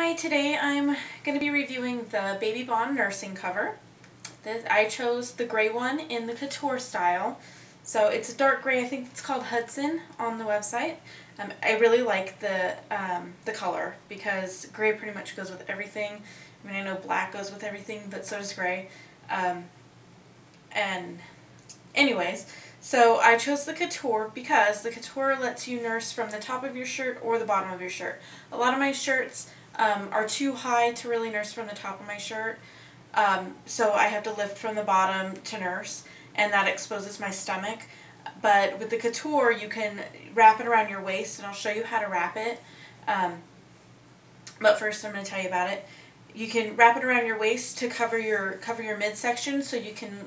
Hi, today I'm going to be reviewing the BabyBond nursing cover. I chose the gray one in the couture style. So it's a dark gray. I think it's called Hudson on the website. I really like the color because gray pretty much goes with everything. I mean, I know black goes with everything, but so does gray. And anyways, so I chose the couture because the couture lets you nurse from the top of your shirt or the bottom of your shirt. A lot of my shirts are too high to really nurse from the top of my shirt, so I have to lift from the bottom to nurse, and that exposes my stomach. But with the couture, you can wrap it around your waist, and I'll show you how to wrap it. But first I'm going to tell you about it. You can wrap it around your waist to cover your midsection, so you can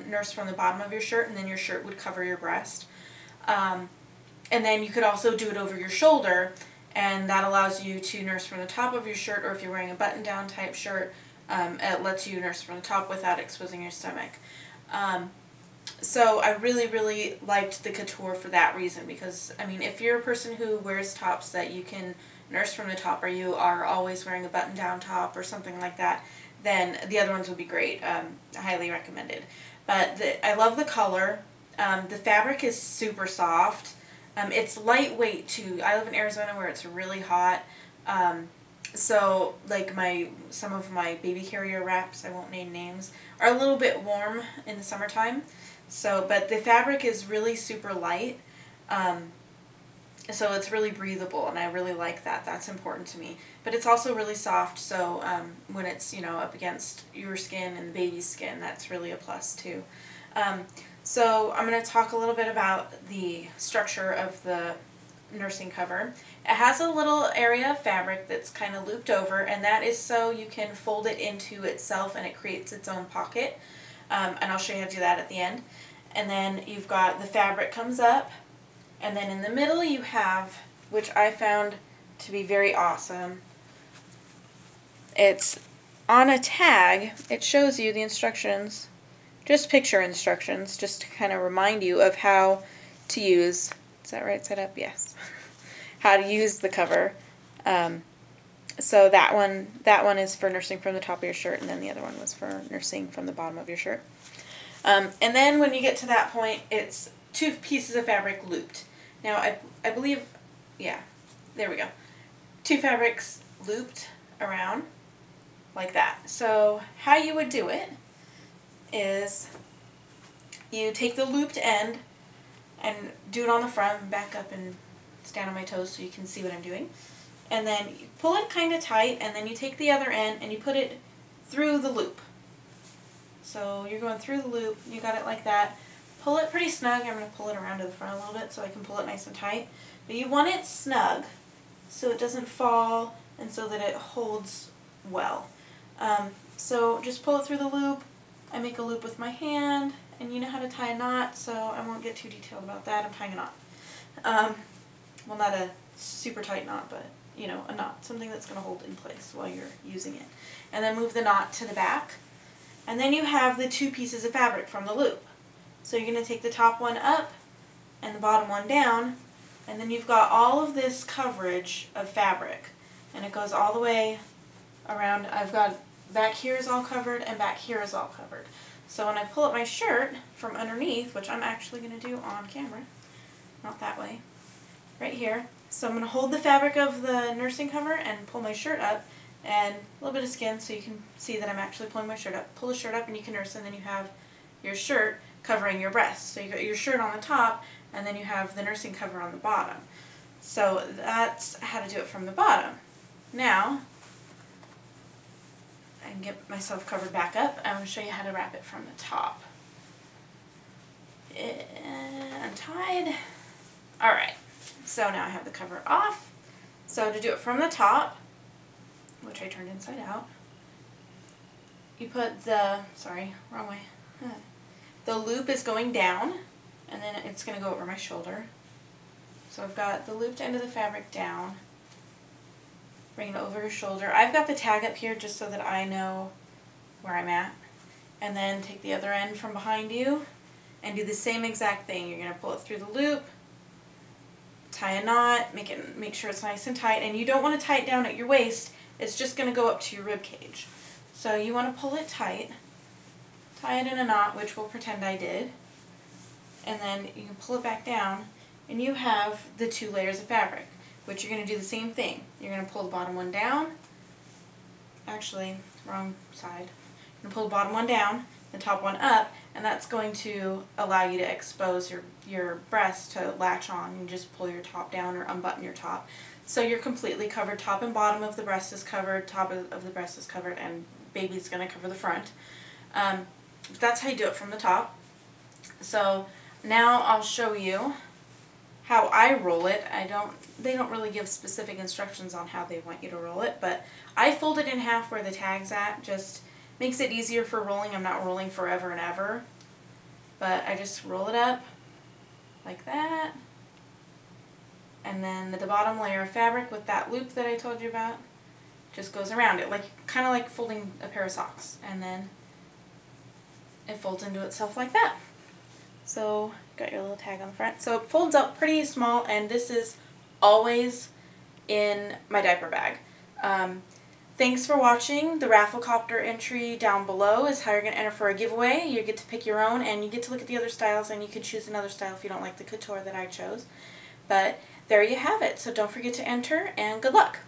nurse from the bottom of your shirt, and then your shirt would cover your breast. And then you could also do it over your shoulder, and that allows you to nurse from the top of your shirt, or if you're wearing a button-down type shirt, it lets you nurse from the top without exposing your stomach. So I really liked the couture for that reason, because, I mean, if you're a person who wears tops that you can nurse from the top, or you are always wearing a button-down top or something like that, then the other ones would be great. Highly recommended. But I love the color. The fabric is super soft. It's lightweight too. I live in Arizona where it's really hot. So like some of my baby carrier wraps, I won't name names, are a little bit warm in the summertime. So, but the fabric is really super light. So it's really breathable, and I really like that. That's important to me. But it's also really soft, so when it's, you know, up against your skin and the baby's skin, that's really a plus too. So I'm going to talk a little bit about the structure of the nursing cover. It has a little area of fabric that's kind of looped over, and that is so you can fold it into itself and it creates its own pocket. And I'll show you how to do that at the end. And then you've got the fabric comes up, and then in the middle you have, which I found to be very awesome, it's on a tag. It shows you the instructions, just picture instructions, just to kind of remind you of how to use, is that right side up? Yes. How to use the cover. So that one is for nursing from the top of your shirt, and then the other one was for nursing from the bottom of your shirt. And then when you get to that point, it's two pieces of fabric looped. Now I believe, yeah, there we go. Two fabrics looped around like that. So how you would do it is you take the looped end and do it on the front, back up and stand on my toes so you can see what I'm doing. And then you pull it kind of tight, and then you take the other end and you put it through the loop. So you're going through the loop, you got it like that. Pull it pretty snug. I'm going to pull it around to the front a little bit so I can pull it nice and tight. But you want it snug so it doesn't fall and so that it holds well. So just pull it through the loop. I make a loop with my hand, and you know how to tie a knot, so I won't get too detailed about that. I'm tying a knot. Well, not a super tight knot, but, you know, a knot. Something that's going to hold in place while you're using it. And then move the knot to the back. And then you have the two pieces of fabric from the loop. So you're going to take the top one up and the bottom one down, and then you've got all of this coverage of fabric. And it goes all the way around. I've got back here is all covered, and back here is all covered. So when I pull up my shirt from underneath, which I'm actually going to do on camera, not that way, right here. So I'm going to hold the fabric of the nursing cover and pull my shirt up, and a little bit of skin so you can see that I'm actually pulling my shirt up. Pull the shirt up and you can nurse, and then you have your shirt covering your breasts. So you got your shirt on the top, and then you have the nursing cover on the bottom. So that's how to do it from the bottom. Now, I can get myself covered back up. I'm going to show you how to wrap it from the top. Untied. Alright, so now I have the cover off. So to do it from the top, which I turned inside out, you put the, sorry, wrong way. The loop is going down, and then it's going to go over my shoulder. So I've got the looped end of the fabric down. Bring it over your shoulder. I've got the tag up here just so that I know where I'm at. And then take the other end from behind you and do the same exact thing. You're going to pull it through the loop, tie a knot, make sure it's nice and tight, and you don't want to tie it down at your waist It's just going to go up to your rib cage. So you want to pull it tight, tie it in a knot, which we'll pretend I did, and then you can pull it back down, and you have the 2 layers of fabric, which you're going to do the same thing. You're going to pull the bottom one down, actually, wrong side. You're going to pull the bottom one down, the top one up, and that's going to allow you to expose your breast to latch on. You just pull your top down or unbutton your top. So you're completely covered. Top and bottom of the breast is covered, top of the breast is covered, and baby's going to cover the front. That's how you do it from the top. So now I'll show you how I roll it. They don't really give specific instructions on how they want you to roll it, but I fold it in half where the tag's at. Just makes it easier for rolling. I'm not rolling forever and ever, but I just roll it up like that, and then the bottom layer of fabric with that loop that I told you about just goes around it, kind of like folding a pair of socks, and then it folds into itself like that. So got your little tag on the front. So it folds up pretty small, and this is always in my diaper bag. Thanks for watching. The Rafflecopter entry down below is how you're going to enter for a giveaway. You get to pick your own, and you get to look at the other styles, and you can choose another style if you don't like the couture that I chose. But there you have it. So don't forget to enter, and good luck.